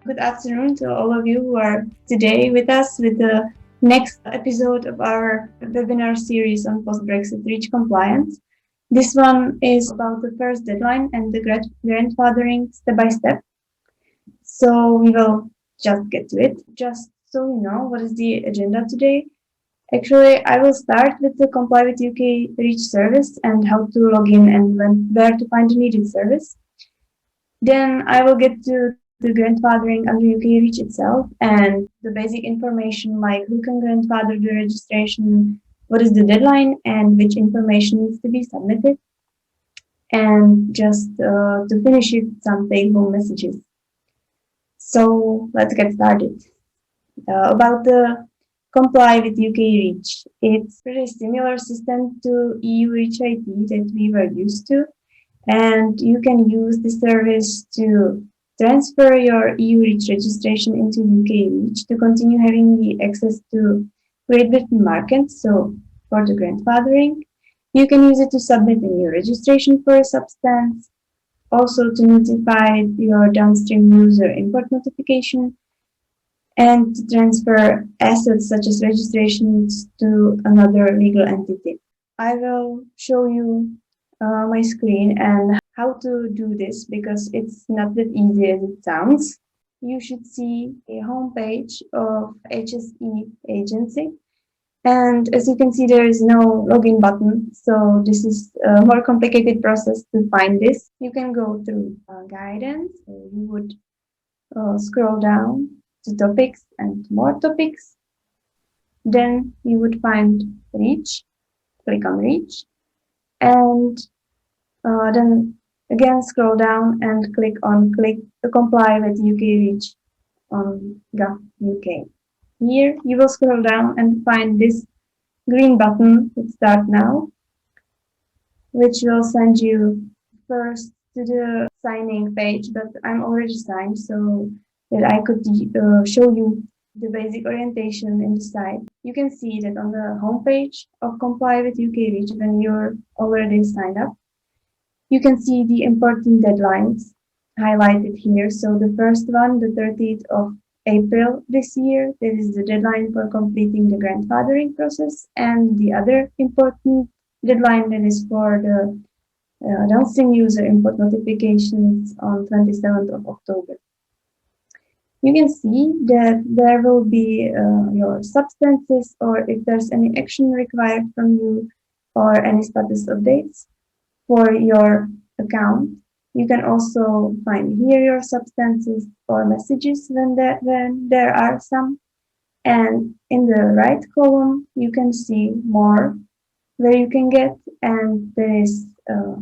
Good afternoon to all of you who are today with us with the next episode of our webinar series on post-Brexit REACH compliance. This one is about the first deadline and the grandfathering step by step. So we will just get to it. Just so you know what is the agenda today. Actually, I will start with the Comply with UK REACH service and how to log in and where to find the needed service. Then I will get to the grandfathering under UK REACH itself and the basic information like who can grandfather the registration, what is the deadline, and which information needs to be submitted. And just to finish it, some take-home messages. So let's get started. About the Comply with UK REACH. It's a pretty similar system to EU REACH IT that we were used to. And you can use the service to transfer your EU REACH registration into UK REACH to continue having the access to Great Britain market. So for the grandfathering, you can use it to submit a new registration for a substance, also to notify your downstream user import notification, and to transfer assets such as registrations to another legal entity. I will show you my screen and how to do this because it's not that easy as it sounds. You should see a homepage of HSE agency, and as you can see there is no login button, so this is a more complicated process to find this. You can go through guidance, so you would scroll down to topics and more topics. Then you would find REACH, click on REACH, and then again scroll down and click to comply with UK REACH on Gov UK. Here you will scroll down and find this green button with Start Now, which will send you first to the signing page, but I'm already signed so that I could show you the basic orientation in the site. You can see that on the homepage of Comply with UK REACH when you're already signed up. You can see the important deadlines highlighted here. So the first one, the 30th of April this year, that is the deadline for completing the grandfathering process. And the other important deadline that is for the downstream user import notifications on 27th of October. You can see that there will be your substances or if there's any action required from you or any status updates for your account. You can also find here your substances or messages when there are some. And in the right column, you can see more where you can get, and there is a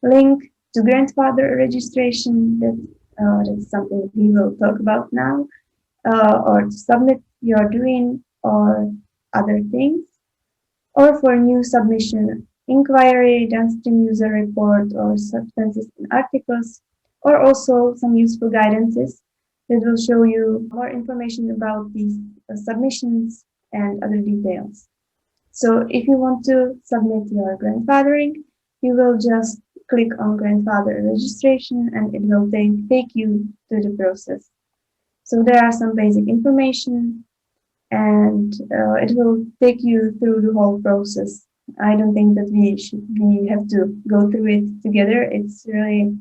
link to grandfather registration that's something we will talk about now, or to submit your doing or other things, or for new submission inquiry, downstream user report, or substances and articles, or also some useful guidances that will show you more information about these submissions and other details. So if you want to submit your grandfathering, you will just click on grandfather registration and it will take you to the process. So there are some basic information and it will take you through the whole process. I don't think that we have to go through it together. It's really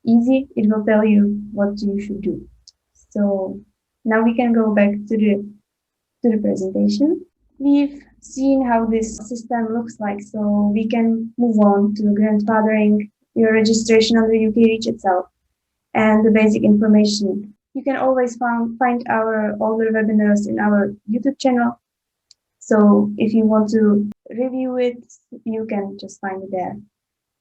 easy. It will tell you what you should do. So now we can go back to the presentation. We've seen how this system looks like, so we can move on to grandfathering your registration on the UK REACH itself and the basic information. You can always find our older webinars in our YouTube channel. So if you want to review it, you can just find it there.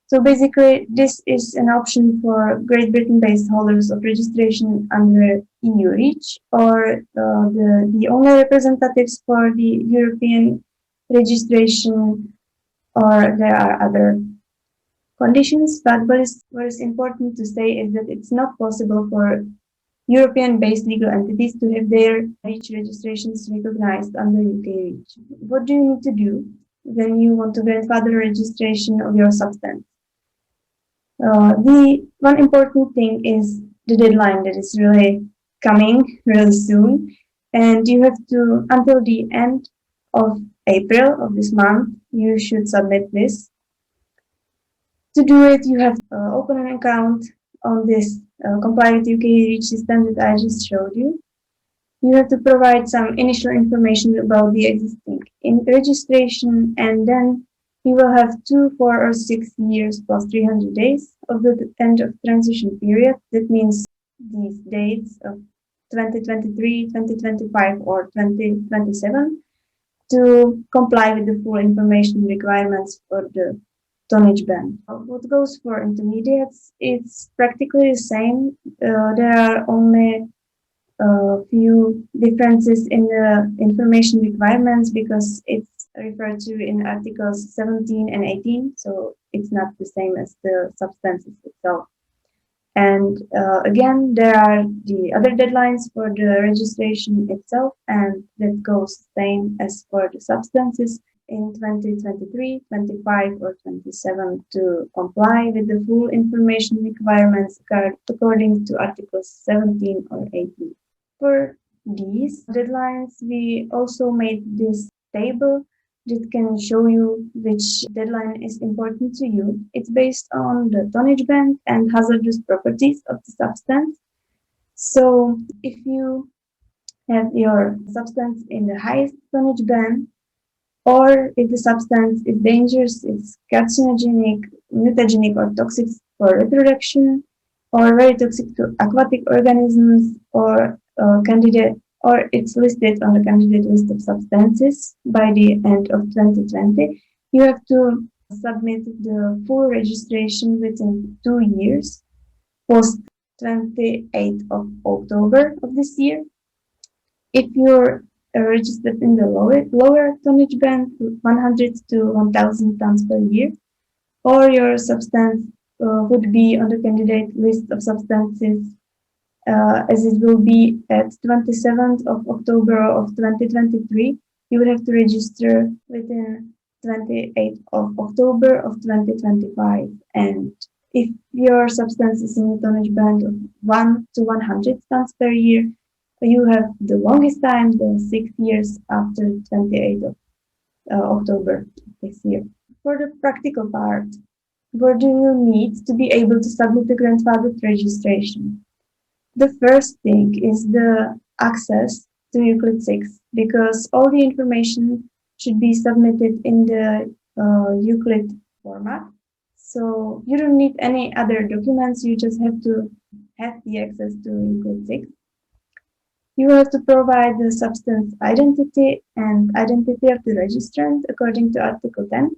So basically, this is an option for Great Britain-based holders of registration under EU REACH or the only representatives for the European registration, or there are other conditions. But what is important to say is that it's not possible for European-based legal entities to have their REACH registrations recognized under UK REACH. What do you need to do when you want to grandfather registration of your substance? The one important thing is the deadline that is really coming really soon. And you have to, until the end of April of this month, you should submit this. To do it, you have to open an account on this Comply with UK Reach system that I just showed you. You have to provide some initial information about the existing registration, and then you will have 2, 4, or 6 years plus 300 days of the end of transition period. That means these dates of 2023, 2025, or 2027 to comply with the full information requirements for the tonnage ban. What goes for intermediates, it's practically the same. There are only a few differences in the information requirements because it's referred to in articles 17 and 18, so it's not the same as the substances itself. And again, there are the other deadlines for the registration itself, and that goes same as for the substances in 2023, 25, or 27 to comply with the full information requirements according to Articles 17 or 18. For these deadlines, we also made this table that can show you which deadline is important to you. It's based on the tonnage band and hazardous properties of the substance. So if you have your substance in the highest tonnage band, or if the substance is dangerous, it's carcinogenic, mutagenic, or toxic for reproduction, or very toxic to aquatic organisms, or candidate, or it's listed on the candidate list of substances by the end of 2020, you have to submit the full registration within 2 years, post 28th of October of this year. If you're registered in the lower tonnage band, 100 to 1,000 tons per year, or your substance would be on the candidate list of substances as it will be at 27th of October of 2023, you will have to register within 28th of October of 2025. And if your substance is in a tonnage band of 1 to 100 tons per year, you have the longest time, the 6 years after 28th of October this year. For the practical part, what do you need to be able to submit the grandfathered registration? The first thing is the access to Euclid 6, because all the information should be submitted in the Euclid format. So you don't need any other documents, you just have to have the access to Euclid 6. You have to provide the substance identity and identity of the registrant according to Article 10.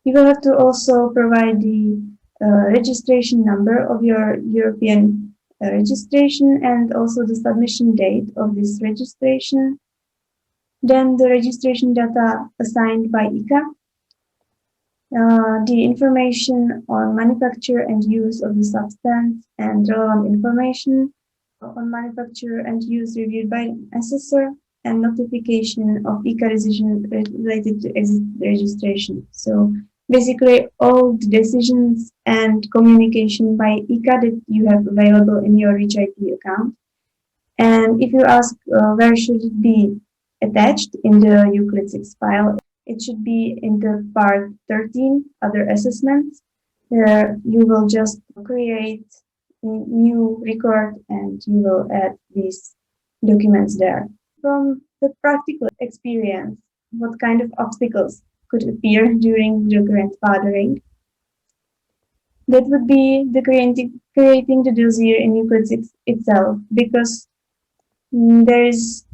You will have to also provide the registration number of your European registration and also the submission date of this registration. Then the registration data assigned by ICA, the information on manufacture and use of the substance and relevant information on manufacture and use reviewed by assessor, and notification of ICA decision related to exit registration. So basically all the decisions and communication by ICA that you have available in your Reach IT account. And if you ask where should it be attached in the Euclid 6 file, it should be in the part 13, other assessments, where you will just create a new record and you will add these documents there. From the practical experience, what kind of obstacles could appear during the grandfathering? That would be the creating the dossier in Euclid 6 itself, because there is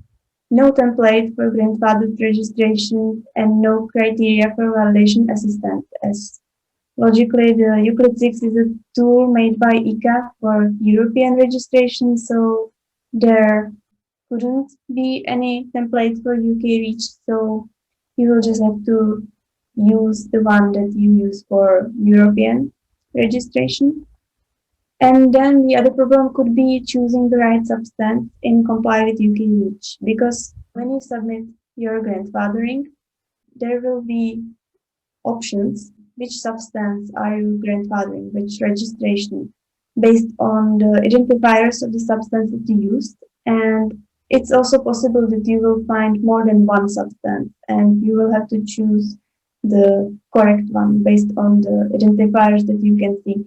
no template for grandfathered registration and no criteria for validation assistant, as logically the Euclid 6 is a tool made by ICA for European registration, so there couldn't be any template for UK Reach, so you will just have to use the one that you use for European registration. And then the other problem could be choosing the right substance in Comply with UK Reach, because when you submit your grandfathering, there will be options. Which substance are you grandfathering, which registration? based on the identifiers of the substance that you used. And it's also possible that you will find more than one substance, and you will have to choose the correct one based on the identifiers that you can see.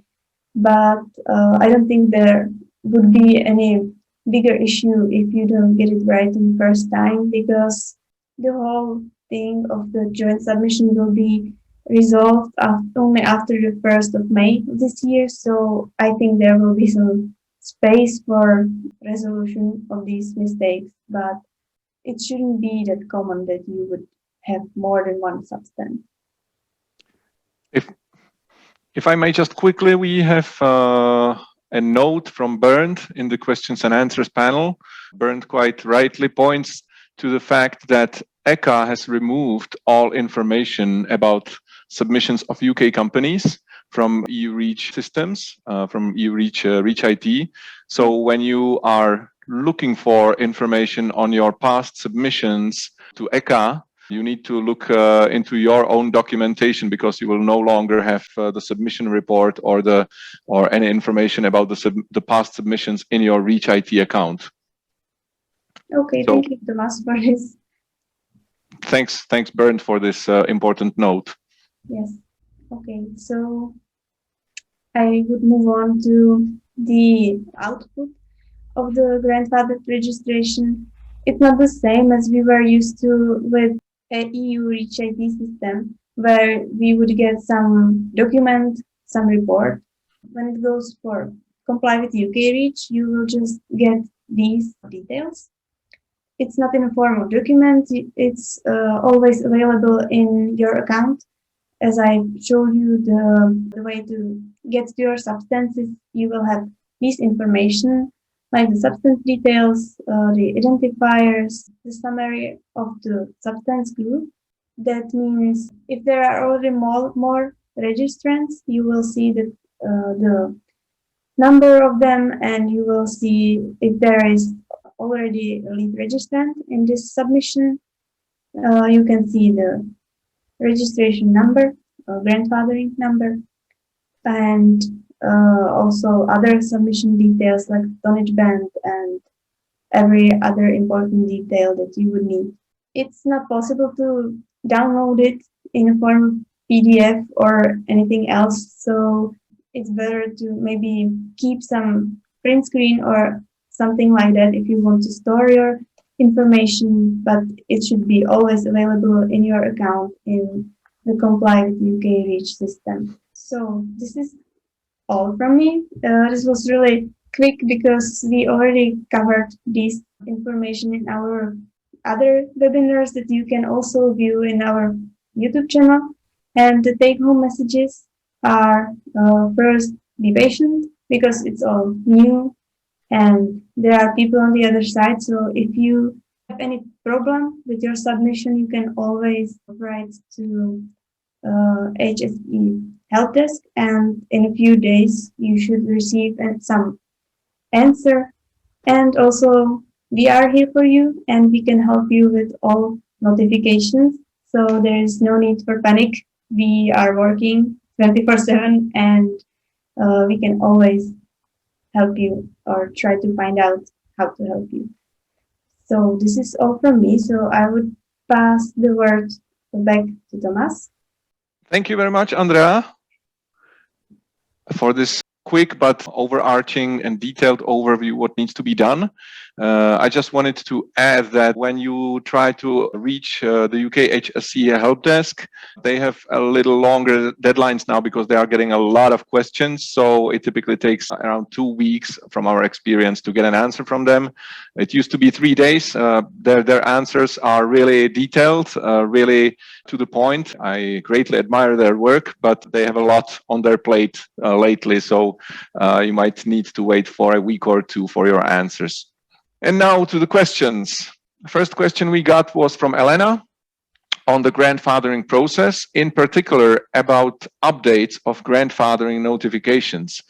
But I don't think there would be any bigger issue if you don't get it right in the first time, because the whole thing of the joint submission will be resolved only after the 1st of May of this year. So I think there will be some space for resolution of these mistakes, but it shouldn't be that common that you would have more than one substance. If I may just quickly, we have a note from Bernd in the questions and answers panel. Bernd quite rightly points to the fact that ECHA has removed all information about submissions of UK companies from EU REACH systems, from EU REACH IT. So when you are looking for information on your past submissions to ECHA, you need to look into your own documentation, because you will no longer have the submission report or any information about the past submissions in your REACH IT account. Okay, so, thank you, Tomas, for this. Thanks, Bernd, for this important note. Yes. Okay, so I would move on to the output of the grandfathered registration. It's not the same as we were used to with an EU REACH IT system, where we would get some document, some report. When it goes for comply with UK REACH, you will just get these details. It's not in a form of document, it's always available in your account. As I showed you the way to get to your substances, you will have this information, like the substance details, the identifiers, the summary of the substance group. That means if there are already more registrants, you will see the number of them, and you will see if there is already a lead registrant in this submission. You can see the registration number, grandfathering number, and also other submission details like tonnage band and every other important detail that you would need. It's not possible to download it in a form of PDF or anything else, so it's better to maybe keep some print screen or something like that if you want to store your information, but it should be always available in your account in the Comply with UK REACH system. So this is all from me. This was really quick because we already covered this information in our other webinars that you can also view in our YouTube channel. And the take-home messages are first, be patient, because it's all new and there are people on the other side. So if you have any problem with your submission, you can always write to HSE help desk, and in a few days you should receive some answer. And also we are here for you, and we can help you with all notifications. So there is no need for panic. We are working 24/7, and we can always help you or try to find out how to help you. So this is all from me. So I would pass the word back to Tomas. Thank you very much, Andrea, for this quick but overarching and detailed overview what needs to be done. I just wanted to add that when you try to reach the UK HSE help desk, they have a little longer deadlines now because they are getting a lot of questions. So it typically takes around 2 weeks from our experience to get an answer from them. It used to be 3 days. Their answers are really detailed, really to the point. I greatly admire their work, but they have a lot on their plate lately. So you might need to wait for a week or two for your answers. And now to the questions. The first question we got was from Elena on the grandfathering process, in particular about updates of grandfathering notifications.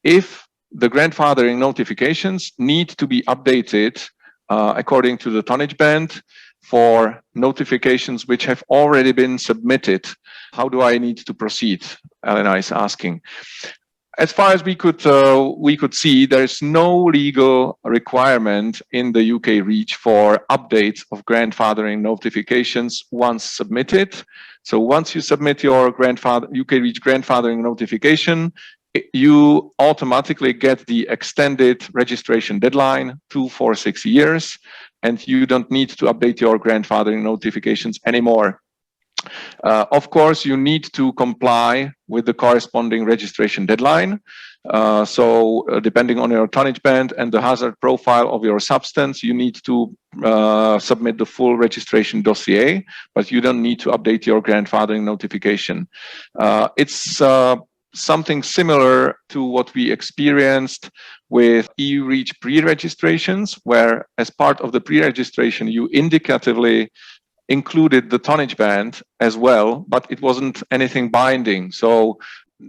If the grandfathering notifications need to be updated according to the tonnage band for notifications which have already been submitted, how do I need to proceed? Elena is asking. As far as we could see, there's no legal requirement in the UK REACH for updates of grandfathering notifications once submitted. So once you submit your UK REACH grandfathering notification, you automatically get the extended registration deadline 6 years, and you don't need to update your grandfathering notifications anymore. Of course, you need to comply with the corresponding registration deadline. Depending on your tonnage band and the hazard profile of your substance, you need to submit the full registration dossier, but you don't need to update your grandfathering notification. It's something similar to what we experienced with EU REACH pre-registrations, where as part of the pre-registration, you indicatively included the tonnage band as well, but it wasn't anything binding. So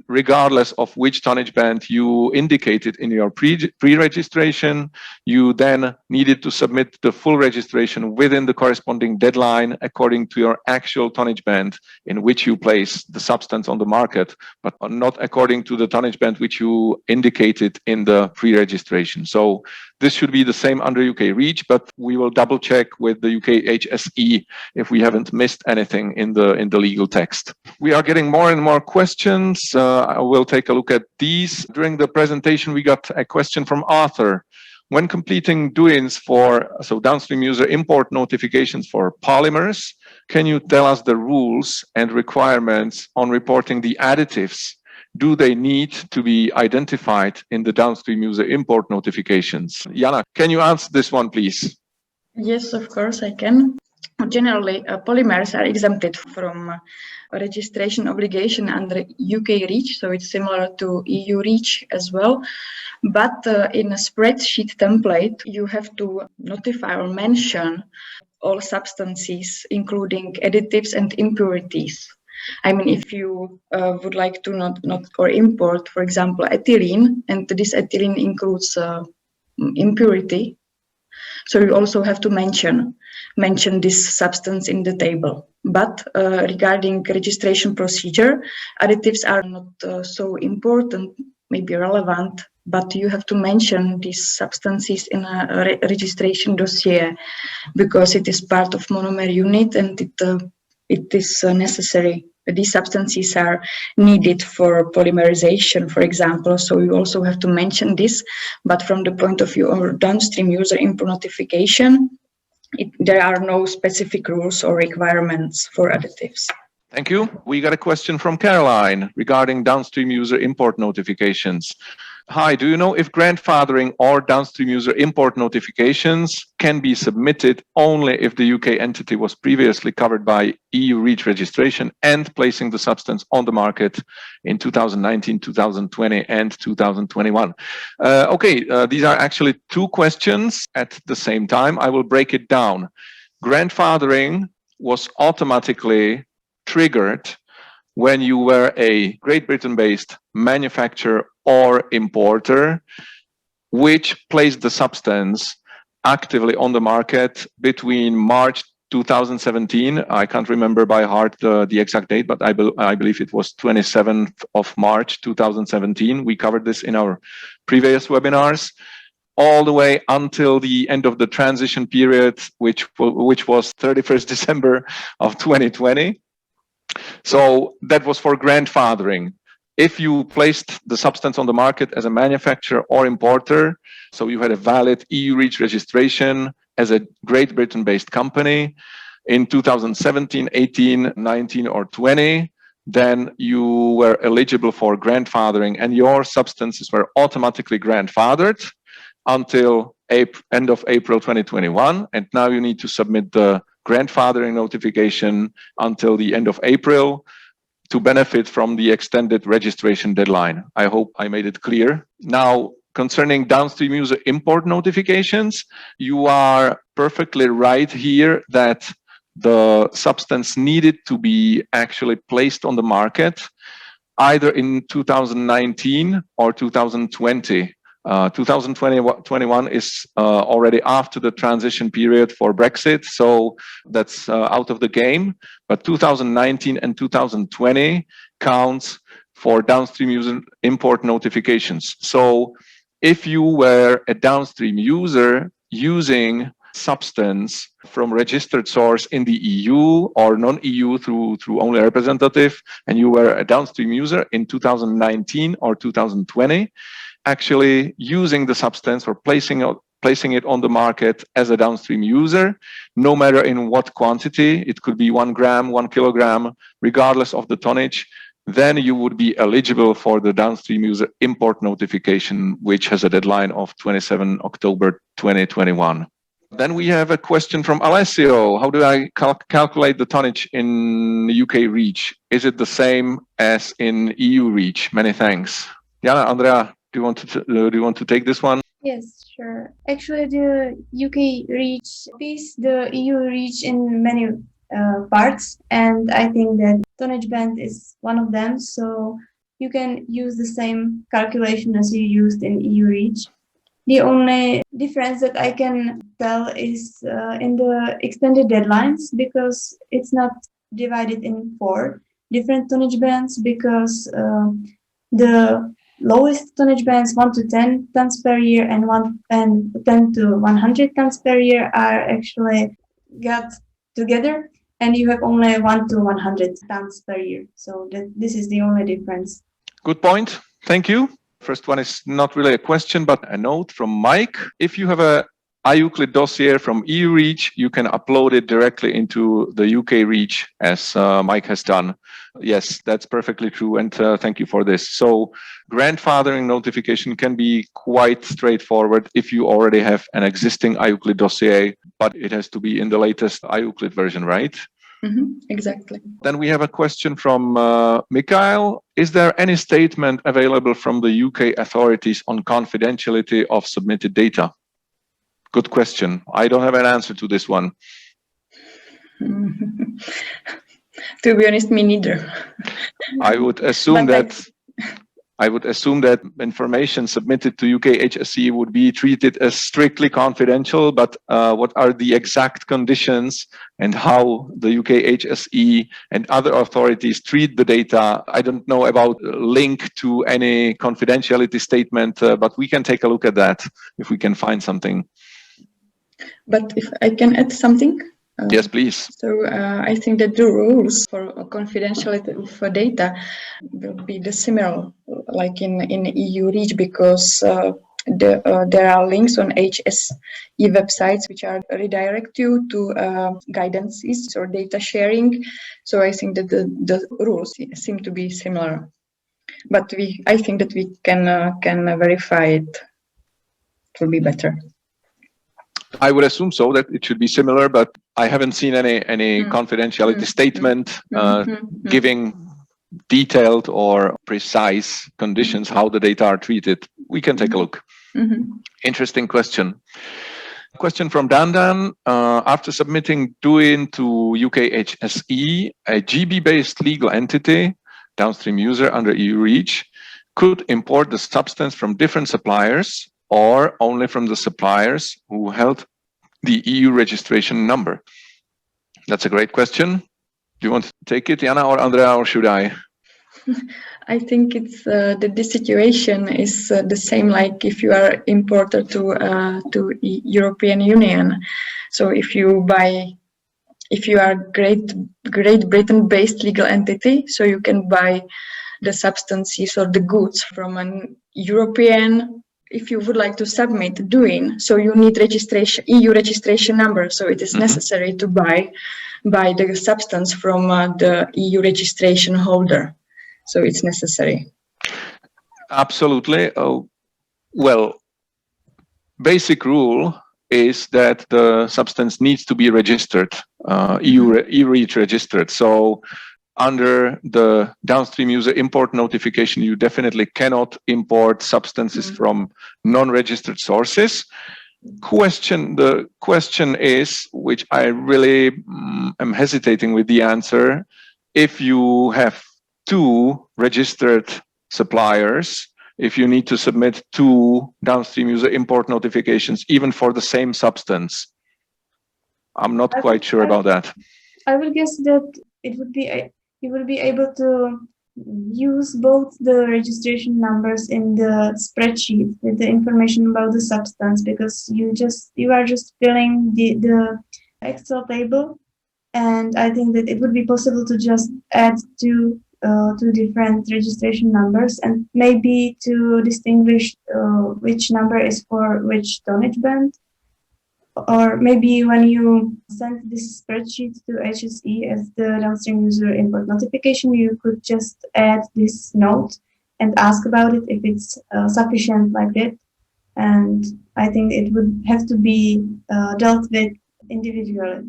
regardless of which tonnage band you indicated in your pre-registration, you then needed to submit the full registration within the corresponding deadline according to your actual tonnage band in which you place the substance on the market, but not according to the tonnage band which you indicated in the pre-registration. So this should be the same under UK REACH, but we will double check with the UK HSE if we haven't missed anything in the legal text. We are getting more and more questions. I will take a look at these. During the presentation, we got a question from Arthur. When completing doings for downstream user import notifications for polymers, can you tell us the rules and requirements on reporting the additives? Do they need to be identified in the downstream user import notifications? Jana, can you answer this one, please? Yes, of course I can. Generally, polymers are exempted from registration obligation under UK REACH, so it's similar to EU REACH as well. But in a spreadsheet template, you have to notify or mention all substances, including additives and impurities. I mean, if you would like to not or import, for example, ethylene, and this ethylene includes impurity, so you also have to mention this substance in the table. But regarding registration procedure, additives are not so important, maybe relevant, but you have to mention these substances in a registration dossier because it is part of monomer unit and it is necessary. These substances are needed for polymerization, for example, so you also have to mention this. But from the point of view of downstream user import notification, there are no specific rules or requirements for additives. Thank you. We got a question from Caroline regarding downstream user import notifications. Hi, do you know if grandfathering or downstream user import notifications can be submitted only if the UK entity was previously covered by EU REACH registration and placing the substance on the market in 2019, 2020, and 2021? These are actually two questions at the same time. I will break it down. Grandfathering was automatically triggered when you were a Great Britain-based manufacturer or importer, which placed the substance actively on the market between March 2017. I can't remember by heart the exact date, but I believe it was 27th of March 2017. We covered this in our previous webinars, all the way until the end of the transition period, which was 31st December of 2020. So that was for grandfathering. If you placed the substance on the market as a manufacturer or importer, so you had a valid EU REACH registration as a Great Britain-based company in 2017, 18, 19, or 20, then you were eligible for grandfathering and your substances were automatically grandfathered until end of April 2021. And now you need to submit the grandfathering notification until the end of April to benefit from the extended registration deadline. I hope I made it clear. Now, concerning downstream user import notifications, you are perfectly right here that the substance needed to be actually placed on the market either in 2019 or 2020. 2021 is already after the transition period for Brexit, so that's out of the game. But 2019 and 2020 counts for downstream user import notifications. So if you were a downstream user using substance from registered source in the EU or non-EU through only a representative, and you were a downstream user in 2019 or 2020, actually using the substance or placing it on the market as a downstream user, no matter in what quantity, it could be 1 gram, 1 kilogram, regardless of the tonnage, then you would be eligible for the downstream user import notification, which has a deadline of 27 October 2021. Then we have a question from Alessio. How do I calculate the tonnage in UK REACH? Is it the same as in EU REACH? Many thanks. Jana, Andrea, do you want to take this one? Yes, sure. Actually, the UK REACH piece the EU REACH in many parts, and I think that tonnage band is one of them. So you can use the same calculation as you used in EU REACH. The only difference that I can tell is in the extended deadlines, because it's not divided in 4 different tonnage bands, because the lowest tonnage bands 1 to 10 tons per year and 10 to 100 tons per year are actually got together, and you have only 1 to 100 tons per year. So this is the only difference. Good point. Thank you. First one is not really a question, but a note from Mike. If you have a iEuclid dossier from EU REACH, you can upload it directly into the UK REACH, as Mike has done. Yes, that's perfectly true, and thank you for this. So grandfathering notification can be quite straightforward if you already have an existing iEuclid dossier, but it has to be in the latest iEuclid version, right? Exactly. Then we have a question from Mikhail. Is there any statement available from the UK authorities on confidentiality of submitted data? Good question. I don't have an answer to this one. To be honest, me neither. I would assume that information submitted to UK HSE would be treated as strictly confidential, but what are the exact conditions and how the UK HSE and other authorities treat the data, I don't know about link to any confidentiality statement, but we can take a look at that if we can find something. But if I can add something? Yes, please. So I think that the rules for confidentiality of data will be the similar like in EU REACH, because there are links on HSE websites which are redirect you to guidances or data sharing. So I think that the rules seem to be similar, but I think that we can verify it. It will be better. I would assume so, that it should be similar, but I haven't seen any confidentiality statement giving detailed or precise conditions how the data are treated. We can take a look. Interesting question. Question from Dandan. After submitting DUIN to UK HSE, a GB-based legal entity, downstream user under EU REACH, could import the substance from different suppliers or only from the suppliers who held the EU registration number? That's a great question. Do you want to take it, Jana or Andrea, or should I? I think it's the situation is the same like if you are importer to European Union. So if you are Great Britain based legal entity, so you can buy the substances or the goods from an European. If you would like to submit DUIN, so you need EU registration number. So it is necessary to buy the substance from the EU registration holder. So it's necessary. Absolutely. Well, basic rule is that the substance needs to be registered, EU REACH registered. So under the downstream user import notification, you definitely cannot import substances from non-registered sources. The question is, which I really am hesitating with the answer, if you have 2 registered suppliers, if you need to submit 2 downstream user import notifications, even for the same substance. I'm not quite sure about that. I would guess that you will be able to use both the registration numbers in the spreadsheet with the information about the substance, because you are just filling the Excel table, and I think that it would be possible to just add two different registration numbers, and maybe to distinguish which number is for which tonnage band. Or maybe when you send this spreadsheet to HSE as the downstream user import notification, you could just add this note and ask about it if it's sufficient like that. And I think it would have to be dealt with individually.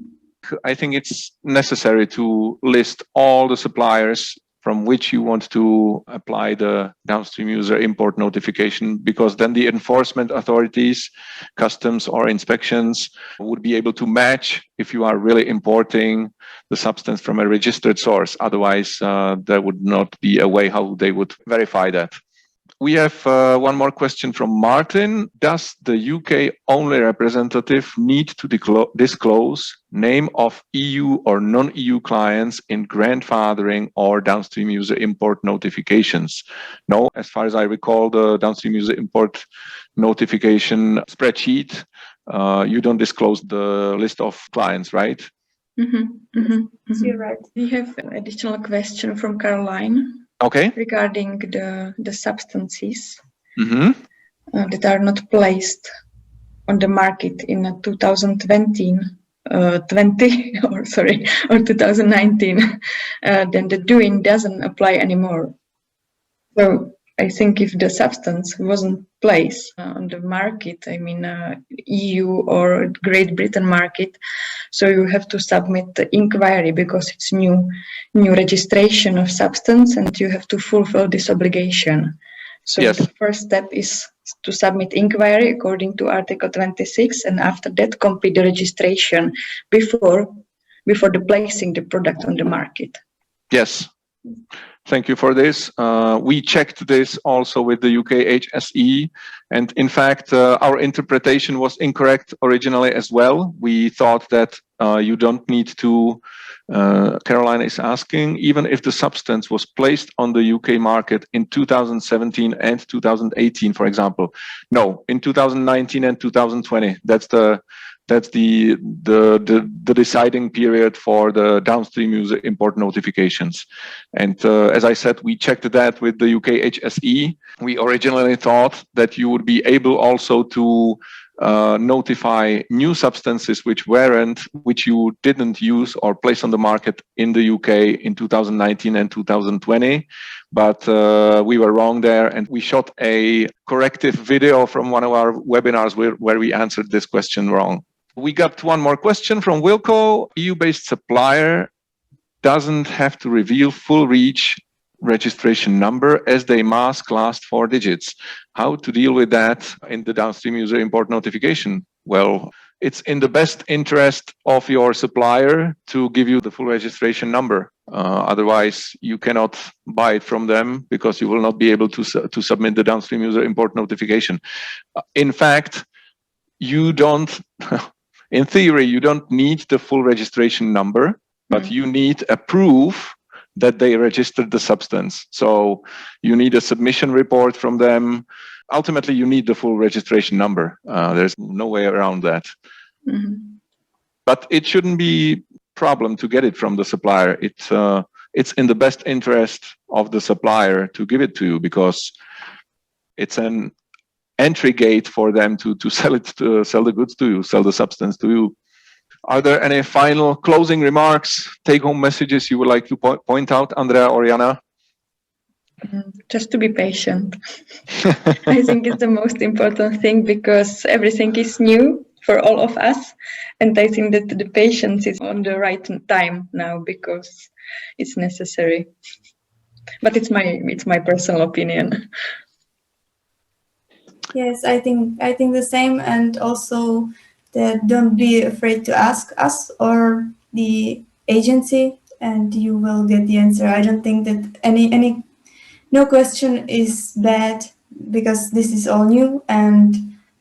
I think it's necessary to list all the suppliers from which you want to apply the downstream user import notification, because then the enforcement authorities, customs or inspections, would be able to match if you are really importing the substance from a registered source. Otherwise, there would not be a way how they would verify that. We have one more question from Martin. Does the UK only representative need to disclose name of EU or non-EU clients in grandfathering or downstream user import notifications? No, as far as I recall, the downstream user import notification spreadsheet, you don't disclose the list of clients, right? You're right. We have an additional question from Caroline. Okay. Regarding the substances that are not placed on the market in 2019, or 2019, then the doing doesn't apply anymore. So I think if the substance wasn't placed on the market, I mean EU or Great Britain market, so you have to submit the inquiry because it's new registration of substance, and you have to fulfill this obligation. So yes. The first step is to submit inquiry according to Article 26, and after that complete the registration before the placing the product on the market. Yes. Thank you for this. We checked this also with the UK HSE, and in fact, our interpretation was incorrect originally as well. We thought that you don't need to, Caroline is asking, even if the substance was placed on the UK market in 2017 and 2018, for example. No, in 2019 and 2020. That's the deciding period for the downstream user import notifications. And as I said, we checked that with the UK HSE. We originally thought that you would be able also to notify new substances which you didn't use or place on the market in the UK in 2019 and 2020. But we were wrong there, and we shot a corrective video from one of our webinars where we answered this question wrong. We got one more question from Wilco. EU-based supplier doesn't have to reveal full reach registration number as they mask last 4 digits. How to deal with that in the downstream user import notification? Well, it's in the best interest of your supplier to give you the full registration number. Otherwise, you cannot buy it from them because you will not be able to submit the downstream user import notification. In fact, you don't... In theory, you don't need the full registration number, but you need a proof that they registered the substance. So you need a submission report from them. Ultimately, you need the full registration number. There's no way around that. But it shouldn't be a problem to get it from the supplier. It's in the best interest of the supplier to give it to you, because it's an entry gate for them to sell the goods to you, sell the substance to you. Are there any final closing remarks, take-home messages you would like to point out, Andrea or Jana? Just to be patient. I think it's the most important thing, because everything is new for all of us, and I think that the patience is on the right time now because it's necessary. But it's my personal opinion. Yes, I think the same, and also that don't be afraid to ask us or the agency, and you will get the answer. I don't think that no question is bad, because this is all new and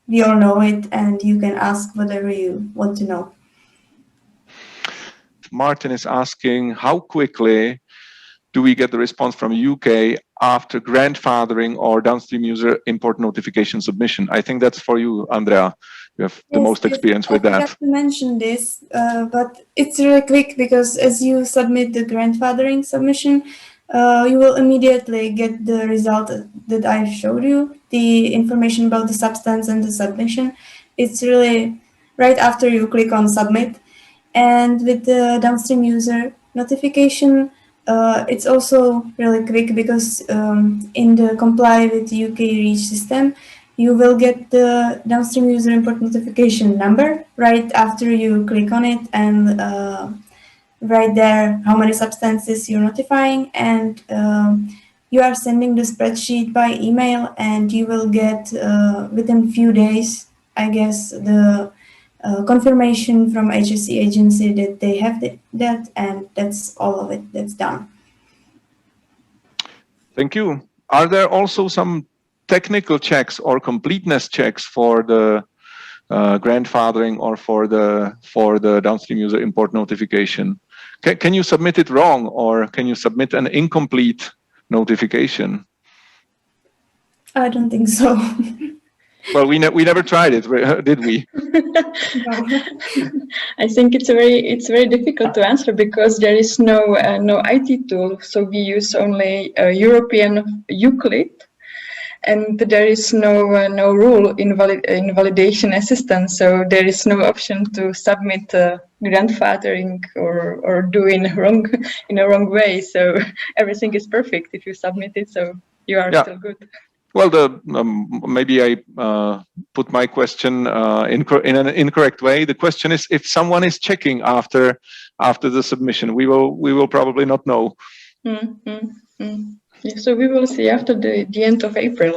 we all know it, and you can ask whatever you want to know. Martin is asking, how quickly do we get the response from UK after grandfathering or downstream user import notification submission? I think that's for you, Andrea. You have the most experience with I that. forgot to mention this, but it's really quick because as you submit the grandfathering submission, you will immediately get the result that I showed you, the information about the substance and the submission. It's really right after you click on submit. And with the downstream user notification, it's also really quick because in the comply with UK REACH system, you will get the downstream user import notification number right after you click on it, and right there how many substances you're notifying, and you are sending the spreadsheet by email, and you will get within few days, I guess, the confirmation from HSE agency that they have that, and that's all of it. That's done. Thank you. Are there also some technical checks or completeness checks for the grandfathering or for the downstream user import notification? Can you submit it wrong, or can you submit an incomplete notification? I don't think so. Well, we never tried it, did we? No. I think it's very difficult to answer because there is no IT tool. So we use only European Euclid, and there is no rule in validation assistance. So there is no option to submit grandfathering or do in a wrong way. So everything is perfect if you submit it. So you are still good. Well, maybe I put my question in an incorrect way. The question is, if someone is checking after the submission, we will probably not know. Yeah, so we will see after the end of April.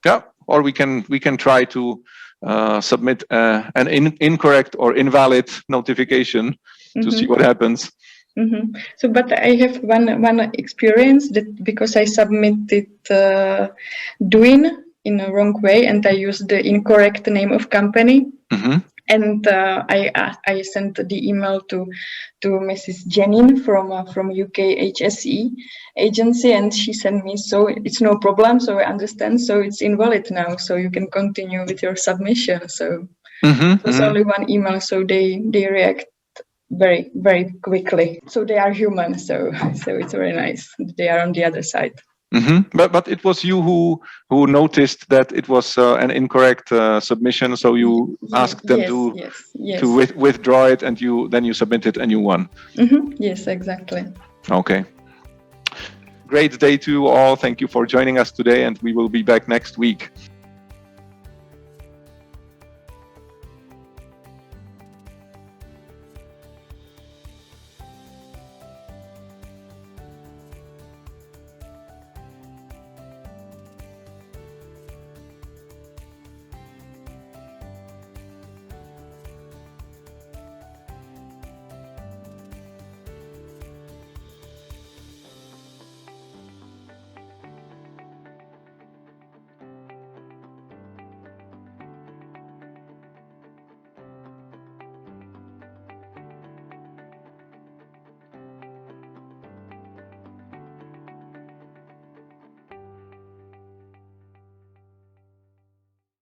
Yeah, or we can try to submit an incorrect or invalid notification to see what happens. So, but I have one experience that because I submitted doing in a wrong way and I used the incorrect name of company, and I sent the email to Mrs. Jenin from UK HSE agency, and she sent me, so it's no problem, so I understand, so it's invalid now, so you can continue with your submission. So it was only one email, so they react very, very quickly. So they are human, so it's very nice. They are on the other side. But it was you who noticed that it was an incorrect submission, so you asked them to withdraw it, and then you submitted a new one. Yes, exactly. Okay. Great day to you all. Thank you for joining us today, and we will be back next week.